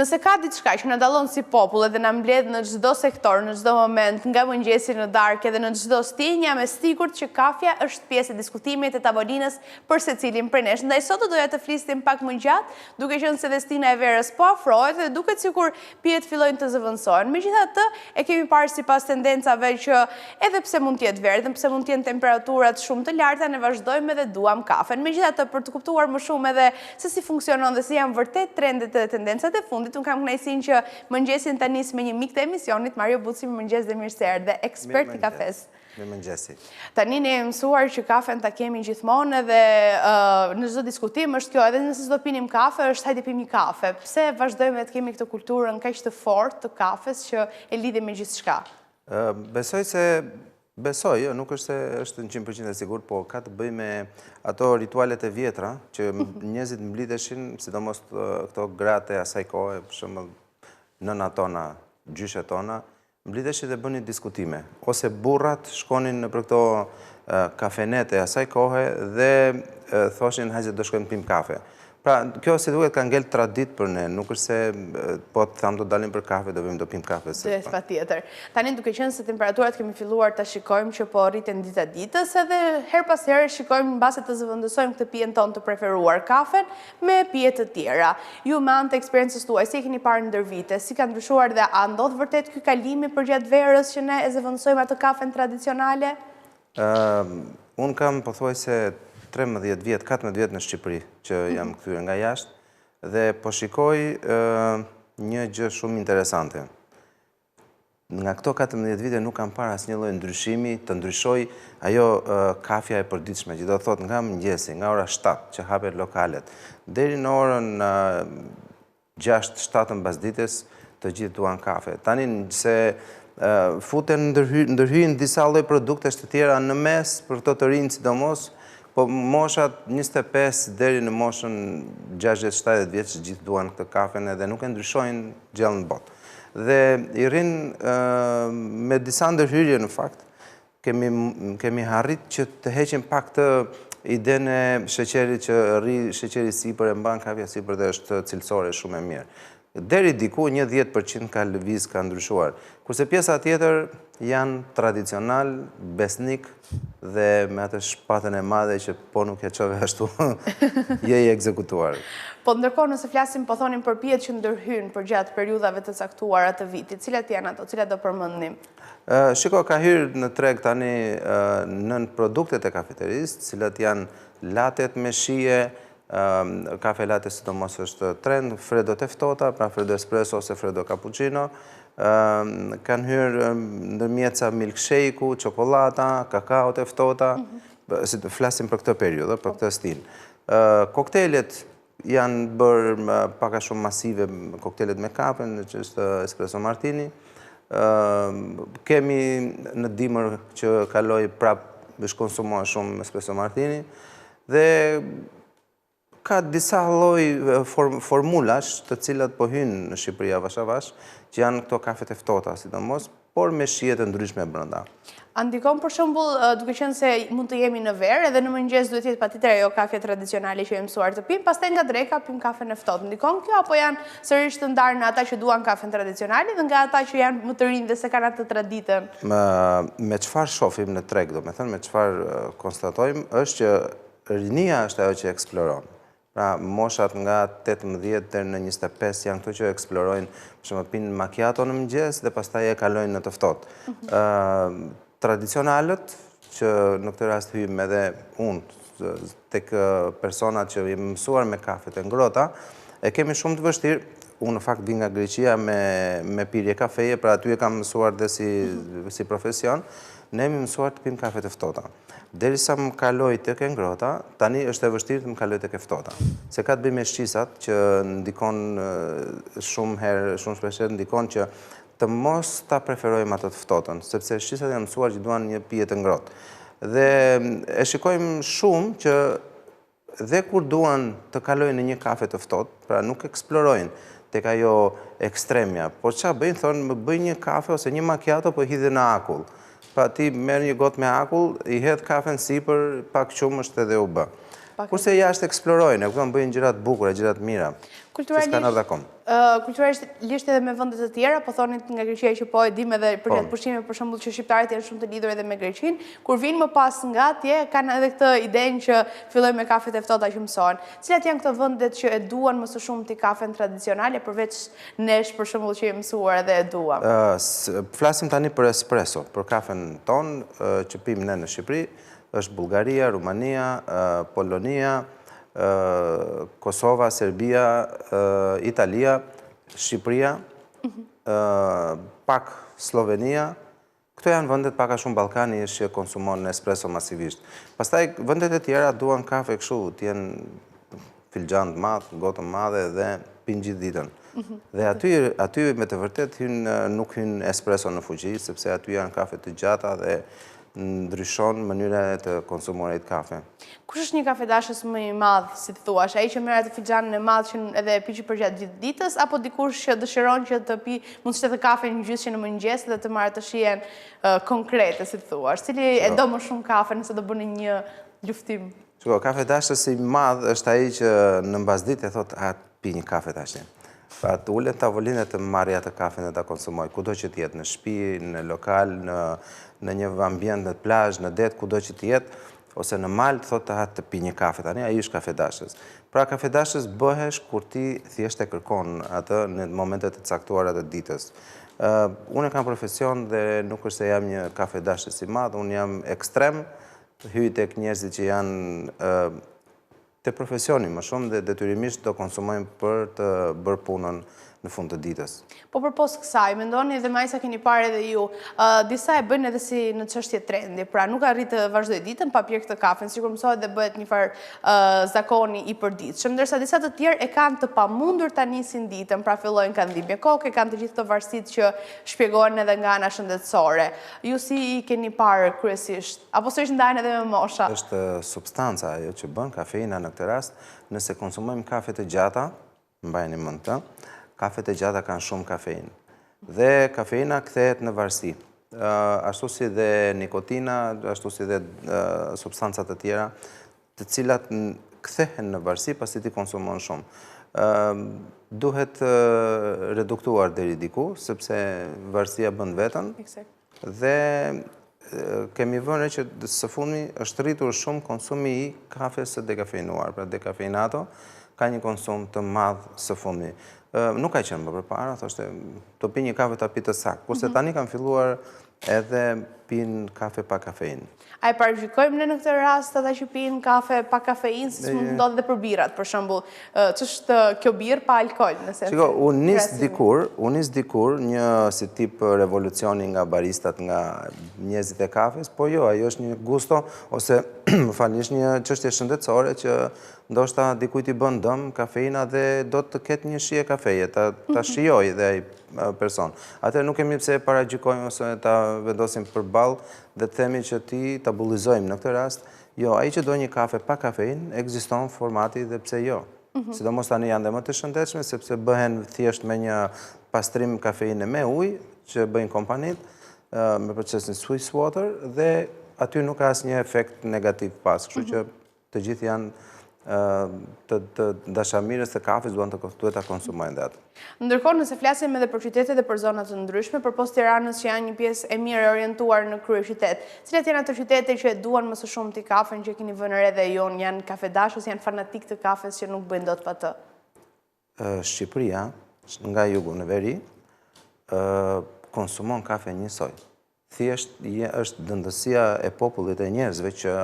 Nëse ka diçka që na dallon si popull dhe na mbledh në çdo sektor, në çdo moment, nga mëngjesi në darkë dhe në çdo stinj, jam e sigurt që kafja është pjesë e diskutimit të tavolinës për secilin prej nesh. Ndaj sot doja të flisnim pak më gjatë, duke qenë se destina e verës po afrohet dhe duket sikur pijet fillojnë të zëvendësohen. Megjithatë, e kemi parë sipas tendencave që edhe pse mund të jetë verë, edhe pse mund të jenë temperaturat shumë të larta, ne vazhdojmë edhe duam kafen. Megjithatë, për të kuptuar më shumë edhe se si funksionon dhe si janë vërtet trendet dhe tendencat e fundit, unë kam kënaqësinë që mëngjesin ta nis me një mik të emisionit, Mario Buci, mëngjes dhe mirë se erdhe, ekspert i kafes. Mëngjesi. Tani ne jemi mësuar që kafen ta kemi gjithmonë edhe në çdo diskutim është kjo, edhe nëse s'do pinim kafe, është hajde pim një kafe. Pse vazhdojmë të kemi këtë kulturën kaq të fortë të kafes që e lidhim me gjithçka? Besoj, nuk është se është 100% e sigurt, po ka të bëjë me ato ritualet e vjetra që njerëzit mblidheshin, sidomos këto gratë e asaj kohe, për shembull nëna tona, gjyshet tona, mblidheshin dhe bënin diskutime. Ose burrat shkonin në për këto kafenete e asaj kohe dhe thoshin hajde do shkojmë pim kafe. Pra, kjo si duket ka ngel tradit për ne, nuk është se po të thamë do dalim për kafe, do vim do pim kafe. Patjetër. Tani duke qenë se temperaturat kemi filluar ta shikojmë që po rriten dita ditës, edhe her pas here shikojmë mbase të zëvendësojmë këtë pijen tonë të preferuar, kafen me pije të tjera. Ju me anë të eksperiencës tuaj, si e keni parë ndër vite, si ka ndryshuar dhe a ndodh vërtet ky kalimi përgjatë verës që ne e zëvendësojmë atë kafen tradicionale? Unë kam pothuajse 13 vjet, 14 vjet në Shqipëri që jam kthyer nga jashtë dhe po shikoj një gjë shumë interesante. Nga këto 14 vite nuk kam parë asnjë lloj ndryshimi të ndryshoj ajo kafja e përditshme, që do të thotë nga mëngjesi, nga ora 7 që hapet lokalet, deri në orën 6-7 mbasdites të gjithë duan kafe. Tani se futen ndërhyjnë disa lloj produktesh të tjera në mes për këto të rinj sidomos, po moshat 25 deri në moshën 60-70 vjeç gjithë duan këtë kafen edhe nuk e ndryshojnë gjallë në botë. Dhe i rinë me disa ndërhyrje në fakt, kemi harrit që të heqim pak të idenë e sheqerit që rri sheqeri sipër e mban kafja sipër dhe është cilësore shumë e mirë. Deri diku 10% ka lëviz, ka ndryshuar. Kurse pjesa tjetër janë tradicional, besnik dhe me atë shpatën e madhe që po nuk e çove ashtu je i ekzekutuar. Po ndërkohë nëse flasim po thonim për pijet që ndërhyjnë përgjatë periudhave të caktuara të vitit, cilat janë ato, cilat do përmendim? Shiko, ka hyrë në treg tani nën produktet e kafeterisë, cilat janë latet me shije, kafe latte sidomos është trend, freddo të ftohta, pra freddo espresso ose freddo cappuccino, kanë hyrë ndërmjetësa milkshake-u, çokolata, kakao të ftohta, si të flasim për këtë periudhë, për këtë stil. Koktelet janë bërë paka shumë masive, koktelet me kafe, që është espresso martini. Kemi në dimër që kaloi prap shkonsumohet shumë espresso martini dhe ka disa lloj formulash të cilat po hynë në Shqipëri avash avash, që janë këto kafet e ftohta sidomos, por me shije të ndryshme brenda. A ndikon për shembull, duke qenë se mund të jemi në verë, edhe në mëngjes duhet të jetë patjetër ajo kafe tradicionale që jemi mësuar të pim, pastaj nga dreka pim kafen e ftohtë. Ndikon kjo apo janë sërish të ndarë në ata që duan kafen tradicionale dhe nga ata që janë më të rinj dhe se kanë atë traditën? Me çfarë shohim në treg, domethënë me çfarë konstatojmë, është që rinia është ajo që eksploron. Pra, moshat nga 18 deri në 25 janë këto që eksplorojnë, për shembull pinë macchiato në mëngjes dhe pastaj e kalojnë në të ftohtë. Tradicionalët, që në këtë rast hyjmë edhe unë tek personat që jemi mësuar me kafet e ngrohta, e kemi shumë të vështirë. Unë në fakt vi nga Greqia me pirje kafeje, pra aty e kam mësuar dhe si profesion, ne jemi mësuar të pim kafe të ftohta. Derisa më kaloj tek e ngrohta, tani është e vështirë të më kaloj tek e ftohta. Se ka të bëjë me shqisat që ndikon shumë shpeshherë ndikon që të mos ta preferojmë ato të ftohtën, sepse shqisat janë mësuar që duan një pije të ngrohtë. Dhe e shikojmë shumë që dhe kur duan të kalojnë në një kafe të ftohtë, pra nuk eksplorojnë tek ajo ekstremja, por çfarë bëjnë, thonë më bëj një kafe ose një macchiato po hidhe në akull. Pa ti merr një gotë me akull, i hedh kafen sipër, pak qumësht edhe u bë. Kurse jashtë eksplorojnë, e kupton, bëjnë gjërat bukura, gjërat mira. Kulturalisht edhe me vendet të tjera, po thonit nga Greqia që po e dim edhe për pushime, për shembull që shqiptarët janë shumë të lidhur edhe me Greqinë, kur vinë më pas nga atje, kanë edhe këtë idenë që fillojnë me kafet e ftohta që mësohen. Cilat janë këto vendet që e duan më së shumti kafen tradicionale, përveç nesh për shembull që jemi mësuar edhe e duam? Flasim tani për espresso, për kafen ton që pim ne në Shqipëri, është Bullgaria, Rumania, Polonia, Kosova, Serbia, Italia, Shqipëria, pak Slovenia. Këto janë vendet paka shumë Ballkani që konsumon espresso masivisht. Pastaj vendet e tjera duan kafe kështu, t'jenë filxhan të madh, gotë madhe dhe pinë gjithë ditën. Dhe aty me të vërtet nuk hyn espresso në fuqi, sepse aty janë kafe të gjata dhe ndryshon mënyra e konsumuarit kafe. Kush është një kafedashës më i madh, si të thuash, ai që merr atë filxhanin e madh që edhe e pi përgjatë gjithë ditës, apo dikush që dëshiron që të pi, mund të shtetë kafe një gjysmë në mëngjes dhe të marrë të shijen konkrete, si të thuash. Cili e do më shumë kafe nëse do bëni një luftim? Shiko, kafedashës i madh është ai që në mbasditë e thotë, "A pi një kafe tash." Pra të ulet tavolinë të marrë atë kafen dhe ta konsumoj, kudo që t'jetë, në shtëpi, në lokal, në një ambient, në plazh, në det, kudo që t'jetë, ose në mal, thotë të pi një kafe tani, ai është kafedashës. Pra kafedashës bëhesh kur ti thjesht e kërkon atë në momentet e caktuara të ditës. Unë kam profesion dhe nuk është se jam një kafedashës i madh, unë jam ekstrem, hyj tek njerëzit që janë të profesioni më shumë dhe detyrimisht do konsumojmë për të bërë punën në fund të ditës. Po përpos kësaj, mendoni edhe më sa keni parë edhe ju, disa e bëjnë edhe si në çështje trendi, pra nuk arrit të vazhdoj ditën pa pirë këtë kafen, sikur mësohet dhe bëhet një farë zakoni i përditshëm, ndërsa disa të tjerë e kanë të pamundur ta nisin ditën, pra fillojnë kanë dhimbje koke, kanë të gjithë këto varësitë që shpjegohen edhe nga ana shëndetësore. Ju si i keni parë kryesisht, apo sërish ndajnë edhe me mosha? Është substanca ajo që bën kafeina në këtë rast, nëse konsumojmë kafe të gjata, mbajeni mend të, kafet e gjata kanë shumë kafeinë. Dhe kafeina kthehet në varësi. Ashtu si dhe nikotina, ashtu si dhe substancat të tjera, të cilat kthehen në varësi pasi ti konsumon shumë. Duhet reduktuar deri diku, sepse varësia bën vetën. Dhe kemi vënë që së fundmi është rritur shumë konsumi i kafes së dekafeinuar. Pra dekafeinato ka një konsum të madh së fundmi. Nuk ka qenë më përpara, thoshte, të pi një kafe të pi të saktë, kurse tani kam filluar edhe pin kafe pa kafeinë. A e parashikojmë ne në këtë rast ata që pinë kafe pa kafeinë, si mund ndodhet edhe për birat, për shembull, ç'është kjo birë pa alkool, nëse. Shiko, unë nis dikur një si tip revolucioni nga baristat, nga njerëzit e kafes, po jo, ajo është një gusto ose më falni, është një çështje shëndetësore që ndoshta dikujt i bën dëm kafeina dhe do të ketë një shije kafeje, ta shijoj dhe ai person. Atë nuk kemi pse paragjykojmë ose ta vendosim përballë dhe të themi që ti ta bullizojmë në këtë rast. Jo, ai që do një kafe pa kafeinë, ekziston formati dhe pse jo. Sidomos tani janë dhe më të shëndetshme sepse bëhen thjesht me një pastrim kafeine me ujë që bëjnë kompanitë me procesin Swiss Water dhe aty nuk ka asnjë efekt negativ pas, kështu që të gjithë janë të dashamirës të kafes duhet ta konsumojnë dhe atë. Ndërkohë, nëse flasim edhe për qytete dhe për zonat të ndryshme, përpos Tiranës që janë një pjesë e mirë orientuar në kryeqytet, cilat janë ato qytete që e duan më së shumti kafen, që keni vënë re dhe jonë, janë kafedashës, janë fanatik të kafes që nuk bëjnë dot pa të? Shqipëria, nga jugu në veri, konsumon kafe njësoj. Thjesht është dëndësia e popullit e njerëzve që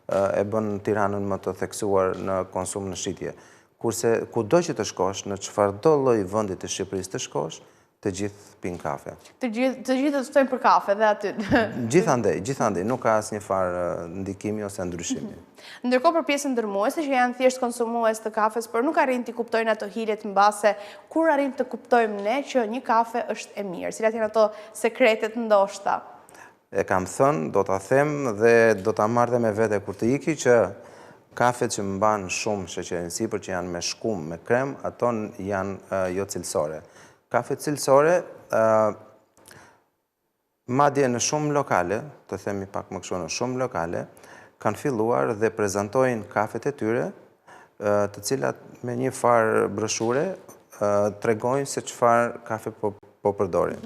e bën Tiranën më të theksuar në konsum në shitje. Kurse kudo që të shkosh, në çfarëdo lloj vendi të Shqipërisë të shkosh, të gjithë pinë kafe. Të gjithë të ftojnë për kafe dhe aty. Gjithandej, nuk ka asnjë farë ndikimi ose ndryshimi. Ndërkohë për pjesën dërmuese që janë thjesht konsumues të kafes, por nuk arrin të kuptojnë ato hilet mbase, kur arrin të kuptojmë ne që një kafe është e mirë? Cilat janë ato sekretet ndoshta? E kam thënë, do ta them dhe do ta marr dhe me vete kur të iki që kafet që mban shumë sheqerin sipër, që janë me shkum, me krem, ato janë jo cilësore. Kafet cilësore, madje në shumë lokale, të themi pak më kështu, në shumë lokale, kanë filluar dhe prezentojnë kafet e tyre, të cilat me një farë broshure tregojnë se çfarë kafe po përdorin.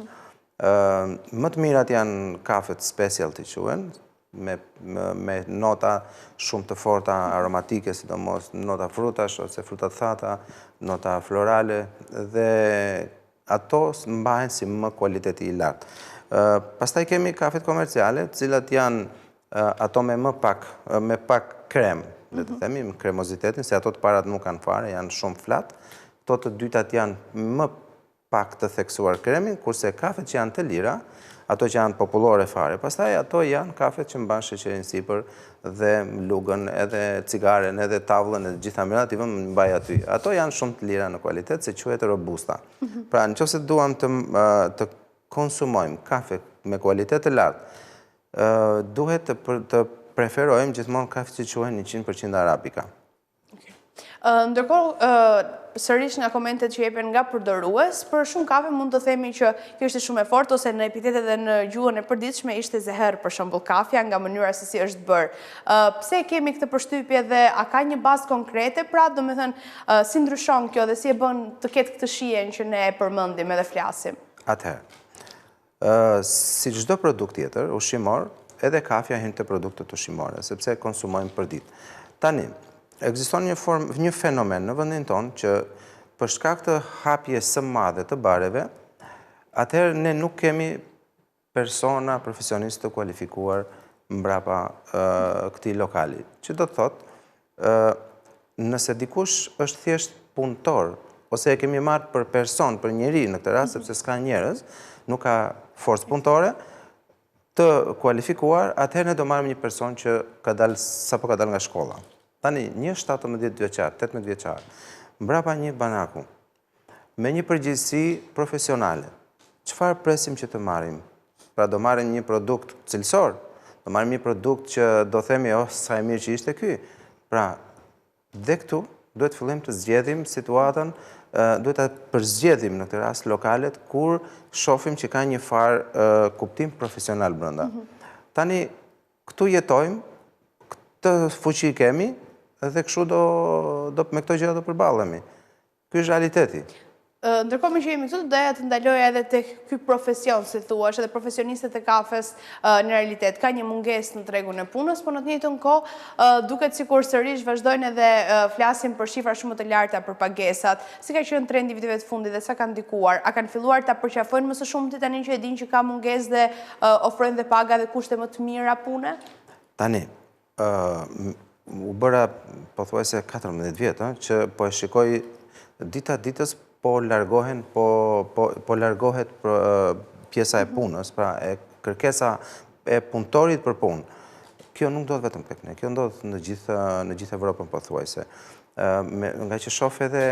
Më të mirat janë kafet specialty quhen, me nota shumë të forta aromatike, sidomos nota frutash ose fruta të thata, nota florale, dhe ato mbahen si më kualiteti i lartë. Pastaj kemi kafet komerciale, të cilat janë ato me pak krem, le të themi, me kremozitetin, se ato të parat nuk kanë fare, janë shumë flat. Ato të dytat janë më pak të theksuar kremin, kurse kafet që janë të lira, ato që janë popullore fare. Pastaj ato janë kafet që mban sheqerin sipër dhe lugën, edhe cigaren, edhe tavlën, edhe gjitha mirat i vëmë mbaj aty. Ato janë shumë të lira në kualitet, se quhet robusta. Pra, nëse duam të konsumojmë kafe me kualitet të lartë, duhet të preferojmë gjithmonë kafe që quhen 100% arabika. Ndërkohë, sërish nga komentet që jepen nga përdorues, për shumë kafe mund të themi që kjo ishte shumë e fortë, ose në epitetet dhe në gjuhën e përditshme ishte zeher, për shembull kafja, nga mënyra se si është bërë. Pse kemi këtë përshtypje dhe a ka një bazë konkrete, pra domethënë si ndryshon kjo dhe si e bën të ketë këtë shijen që ne e përmendim edhe flasim? Atëherë, si çdo produkt tjetër ushqimor, edhe kafja hyn te produktet ushqimore, sepse konsumojmë për ditë. Tani, ekziston një fenomen në vendin tonë që për shkak të hapjes së madhe të bareve, atëherë ne nuk kemi persona profesionistë të kualifikuar mbrapa këtij lokali. Që do të thotë, nëse dikush është thjesht punëtor, ose e kemi marrë për person, për njeri në këtë rast, sepse s'ka njerëz, nuk ka forcë punëtore, të kualifikuar, atëherë ne do marrim një person që sapo ka dalë nga shkolla. Tani, një 17 vjeçar, 18 vjeçar, mbrapa një banaku, me një përgjegjësi profesionale, çfarë presim që të marrim? Pra do marrim një produkt cilësor, do marrim një produkt që do themi, sa e mirë që ishte ky. Pra, dhe këtu duhet fillim të zgjedhim situatën, duhet të përzgjedhim në këtë rast lokalet kur shohim që ka një farë kuptim profesional brenda. Tani, këtu jetojmë, këtë fuqi kemi, dhe kështu me këto gjëra do përballemi. Ky është realiteti. Ndërkohë që jemi këtu, doja të ndaloja edhe tek ky profesion, si thuaç, edhe profesionistët e kafes në realitet. Ka një mungesë në tregun e punës, por në të njëjtën kohë duket sikur sërish vazhdojnë edhe flasin për shifra shumë të larta për pagesat. Si ka qenë trendi viteve të fundit dhe sa kanë ndikuar? A kanë filluar ta përqafojnë më së shumti tani që e dinë që ka mungesë dhe ofrojnë dhe paga dhe kushte më të mira pune? Tani, u bëra pothuajse 14 vjetë, që po e shikoj dita ditës po largohet pjesa e punës, pra e kërkesa e punëtorit për punë. Kjo nuk ndodh vetëm tek ne, kjo ndodh në gjithë Evropën pothuajse. Nga që shoh edhe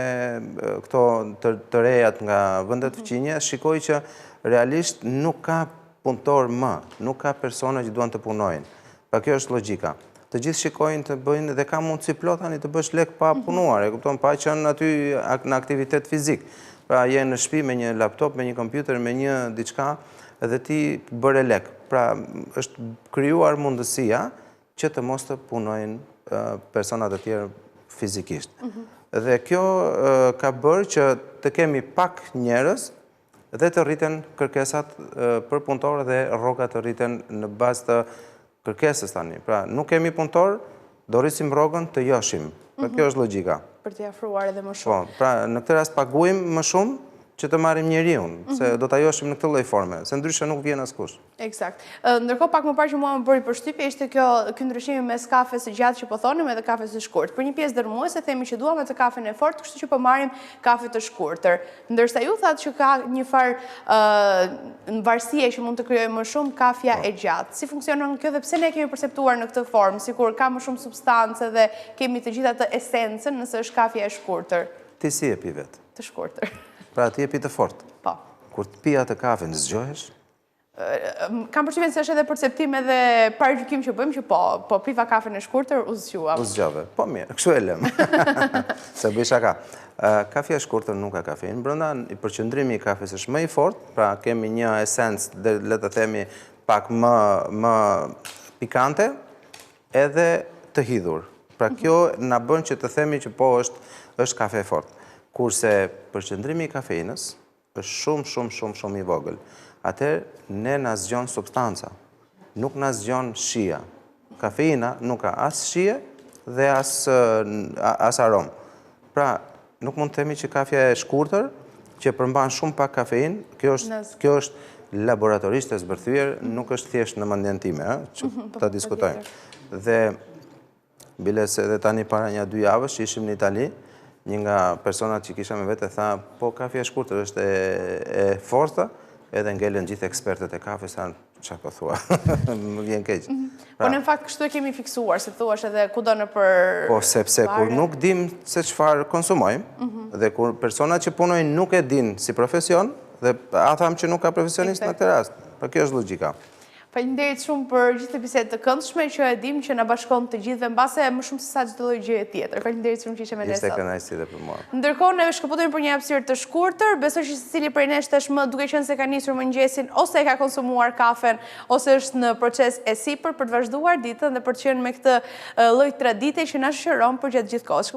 këto të rejat nga vendet fqinje, shikoj që realisht nuk ka punëtor më, nuk ka persona që duan të punojnë. Pra kjo është logjika. Të gjithë shikojnë të bëjnë dhe ka mundësi plot tani të bësh lek pa punuar, e kupton, pa qenë aty në aktivitet fizik. Pra je në shtëpi me një laptop, me një kompjuter, me një diçka dhe ti bëre lek. Pra është krijuar mundësia që të mos të punojnë personat e tjerë fizikisht. Dhe kjo ka bërë që të kemi pak njerëz dhe të rriten kërkesat për punëtorë dhe rrogat të rriten në bazë të kërkesës tani. Pra, nuk kemi punëtor, do rrisim rrogën të joshim. Pra, kjo është logjika. Për t'i afruar edhe më shumë. Po, pra, në këtë rast paguajmë më shumë që të marrim njeriun, se do ta joshim në këtë lloj forme, se ndryshe nuk vjen askush. Eksakt. Ndërkohë pak më parë që mua më bëri përshtypje ishte ky ndryshimi mes kafes së gjatë që po thonim edhe kafes së shkurtër. Për një pjesë dërmuese themi që duam atë kafen e fortë, kështu që po marrim kafe të shkurtër. Ndërsa ju thatë që ka një farë varësie që mund të krijojë më shumë kafja e gjatë. Si funksionon kjo dhe pse ne kemi perceptuar në këtë formë, sikur ka më shumë substancë dhe kemi të gjitha të esencën nëse është kafja e shkurtër? Ti si e pi vetë? Të shkurtër. Pra ti e pi të fortë. Po. Kur të pi atë kafe në zgjohesh? Kam përshtypjen se është edhe perceptim edhe parajgjykim që bëjmë që po piva kafen e shkurtër, u zgjuam. U zgjove. Po mirë, kështu e lëm. Se bëj shaka. Kafja e shkurtër nuk ka kafeinë brenda, i përqendrimi i kafes është më i fortë, pra kemi një esencë, le të themi, pak më pikante, edhe të hidhur. Pra kjo na bën që të themi që po është kafe fort. Kurse përqendrimi i kafeinës është shumë i vogël. Atëherë ne na zgjon substanca, nuk na zgjon shija. Kafeina nuk ka as shije dhe as aromë. Pra, nuk mund të themi që kafja e shkurtër, që përmban shumë pak kafein, kjo është laboratorisht e zbërthyer, nuk është thjesht në mendjen time, që ta diskutojmë. Dhe biles edhe tani para një 2 javësh që ishim në Itali, një nga personat që kisha me vete tha, po kafja e shkurtër është e forta, edhe ngelen gjithë ekspertët e kafes, që po thua, më vjen keq. Po në fakt kështu e kemi fiksuar, se thuash edhe kudo në për... Po sepse kur nuk dim se çfarë konsumojmë, dhe kur personat që punojnë nuk e din si profesion, dhe a tham që nuk ka profesionist në këtë rast, për kjo është logjika. Faleminderit shumë për gjithë bisedë të këndshme që e dim që na bashkon të gjithëve mbase më shumë se sa çdo lloj gjëje tjetër. Faleminderit shumë që ishe me ne sot. Ishte kënaqësi edhe për mua. Ndërkohë ne shkëputemi për një hapësirë të shkurtër, besoj që secili prej nesh tashmë duke qenë se ka nisur mëngjesin ose e ka konsumuar kafen ose është në proces e sipër për të vazhduar ditën dhe për të qenë me këtë lloj tradite që na shoqëron përgjatë gjithë kohës.